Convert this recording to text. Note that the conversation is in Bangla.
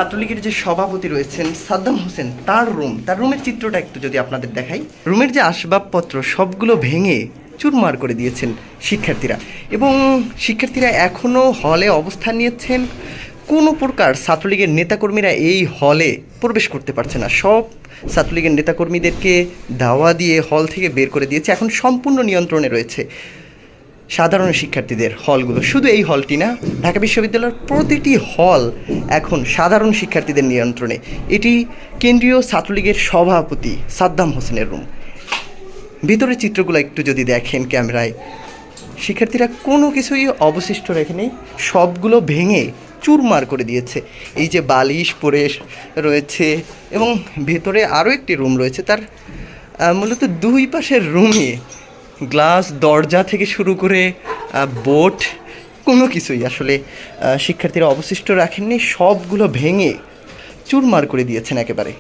ছাত্রলীগের যে সভাপতি রয়েছেন সাদ্দাম হোসেন, তার রুমের চিত্রটা একটু যদি আপনাদের দেখাই। রুমের যে আসবাবপত্র সবগুলো ভেঙে চুরমার করে দিয়েছেন শিক্ষার্থীরা, এবং শিক্ষার্থীরা এখনও হলে অবস্থান নিয়েছেন। কোনো প্রকার ছাত্রলীগের নেতাকর্মীরা এই হলে প্রবেশ করতে পারছে না। সব ছাত্রলীগের নেতাকর্মীদেরকে দাওয়া দিয়ে হল থেকে বের করে দিয়েছে। এখন সম্পূর্ণ নিয়ন্ত্রণে রয়েছে সাধারণ শিক্ষার্থীদের হলগুলো। শুধু এই হলটি না, ঢাকা বিশ্ববিদ্যালয়ের প্রতিটি হল এখন সাধারণ শিক্ষার্থীদের নিয়ন্ত্রণে। এটি কেন্দ্রীয় ছাত্রলীগের সভাপতি সাদ্দাম হোসেনের রুম। ভিতরের চিত্রগুলো একটু যদি দেখেন ক্যামেরায়, শিক্ষার্থীরা কোনো কিছুই অবশিষ্ট রেখেনি, সবগুলো ভেঙে চুরমার করে দিয়েছে। এই যে বালিশ পড়ে রয়েছে, এবং ভেতরে আরও একটি রুম রয়েছে, তার মূলত দুই পাশের রুমে গ্লাস দরজা থেকে শুরু করে বোর্ড কোনো কিছুই আসলে শিক্ষার্থীরা অবশিষ্ট রাখেননি, সবগুলো ভেঙে চুরমার করে দিয়েছেন একেবারে।